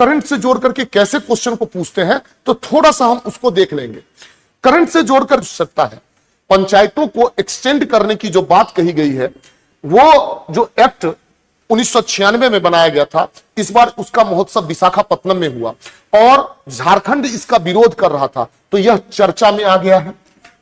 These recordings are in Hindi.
करंट से जोड़ करके कैसे क्वेश्चन को पूछते हैं, तो थोड़ा सा हम उसको देख लेंगे। करंट से जोड़कर पूछ सकता है। पंचायतों को एक्सटेंड करने की जो बात कही गई है, वो जो एक्ट 1996 में बनाया गया था, इस बार उसका महोत्सव विशाखापत्तनम में हुआ और झारखंड इसका विरोध कर रहा था, तो यह चर्चा में आ गया है।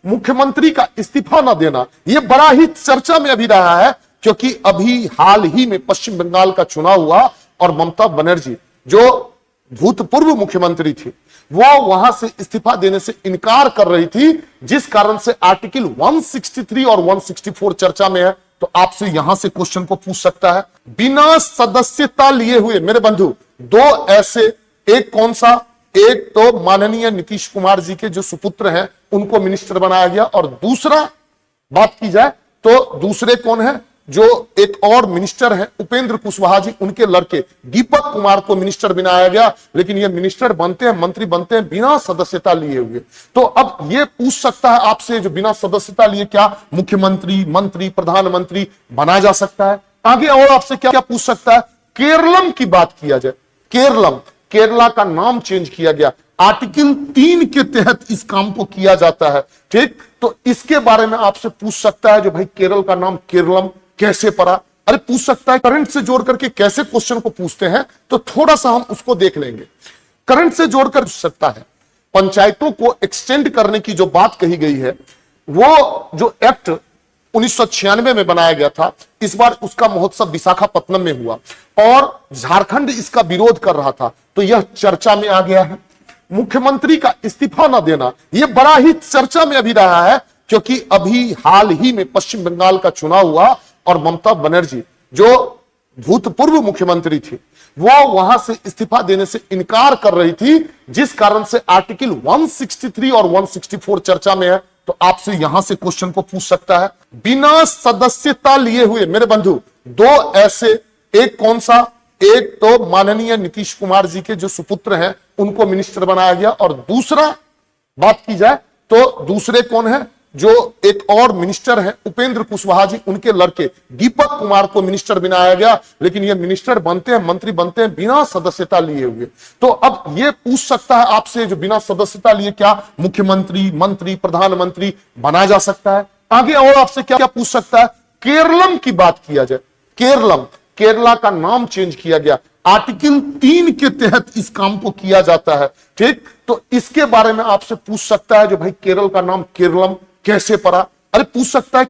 मुख्यमंत्री का इस्तीफा न देना यह बड़ा ही चर्चा में अभी रहा है, क्योंकि अभी हाल ही में पश्चिम बंगाल का चुनाव हुआ और ममता बनर्जी जो भूतपूर्व मुख्यमंत्री थी, वो वहां से इस्तीफा देने से इनकार कर रही थी, जिस कारण से आर्टिकल 163 और 164 चर्चा में है। तो आपसे यहां से क्वेश्चन को पूछ सकता है, बिना सदस्यता लिए हुए मेरे बंधु दो ऐसे, एक कौन सा, एक तो माननीय नीतीश कुमार जी के जो सुपुत्र हैं उनको मिनिस्टर बनाया गया, और दूसरा बात की जाए तो दूसरे कौन है, जो एक और मिनिस्टर है उपेंद्र कुशवाहा जी, उनके लड़के दीपक कुमार को मिनिस्टर बनाया गया। लेकिन ये मिनिस्टर बनते हैं, मंत्री बनते हैं बिना सदस्यता लिए हुए। तो अब ये पूछ सकता है आपसे, जो बिना सदस्यता लिए क्या मुख्यमंत्री, मंत्री, प्रधानमंत्री बना जा सकता है? आगे और आपसे क्या क्या पूछ सकता है? केरलम की बात किया जाए, केरलम, केरला का नाम चेंज किया गया, आर्टिकल 3 के तहत इस काम को किया जाता है, ठीक। तो इसके बारे में आपसे पूछ सकता है, जो भाई केरल का नाम केरलम कैसे पड़ा, अरे पूछ सकता है। करंट से जोड़ करके कैसे क्वेश्चन को पूछते हैं, तो थोड़ा सा हम उसको देख लेंगे। करंट से जोड़कर पूछ सकता है। पंचायतों को एक्सटेंड करने की जो बात कही गई है, वो जो एक्ट 1996 में बनाया गया था, इस बार उसका महोत्सव विशाखापत्तनम में हुआ और झारखंड इसका विरोध कर रहा था, तो यह चर्चा में आ गया है। मुख्यमंत्री का इस्तीफा न देना यह बड़ा ही चर्चा में अभी रहा है, क्योंकि अभी हाल ही में पश्चिम बंगाल का चुनाव हुआ और ममता बनर्जी जो भूतपूर्व मुख्यमंत्री थी, वो वहां से इस्तीफा देने से इनकार कर रही थी, जिस कारण से आर्टिकल 163 और 164 चर्चा में है। तो आपसे यहां से क्वेश्चन को पूछ सकता है, बिना सदस्यता लिए हुए मेरे बंधु दो ऐसे, एक कौन सा, एक तो माननीय नीतीश कुमार जी के जो सुपुत्र हैं उनको मिनिस्टर बनाया गया, और दूसरा बात की जाए तो दूसरे कौन है, जो एक और मिनिस्टर है उपेंद्र कुशवाहा जी, उनके लड़के दीपक कुमार को मिनिस्टर बनाया गया। लेकिन ये मिनिस्टर बनते हैं, मंत्री बनते हैं बिना सदस्यता लिए हुए। तो अब ये पूछ सकता है आपसे, जो बिना सदस्यता लिए क्या मुख्यमंत्री, मंत्री, प्रधानमंत्री बना जा सकता है? आगे और आपसे क्या क्या पूछ सकता है? केरलम की बात किया जाए, केरलम, केरला का नाम चेंज किया गया, आर्टिकल 3 के तहत इस काम को किया जाता है, ठीक। तो इसके बारे में आपसे पूछ सकता है, जो भाई केरल का नाम केरलम कैसे पड़ा, अरे पूछ सकता है।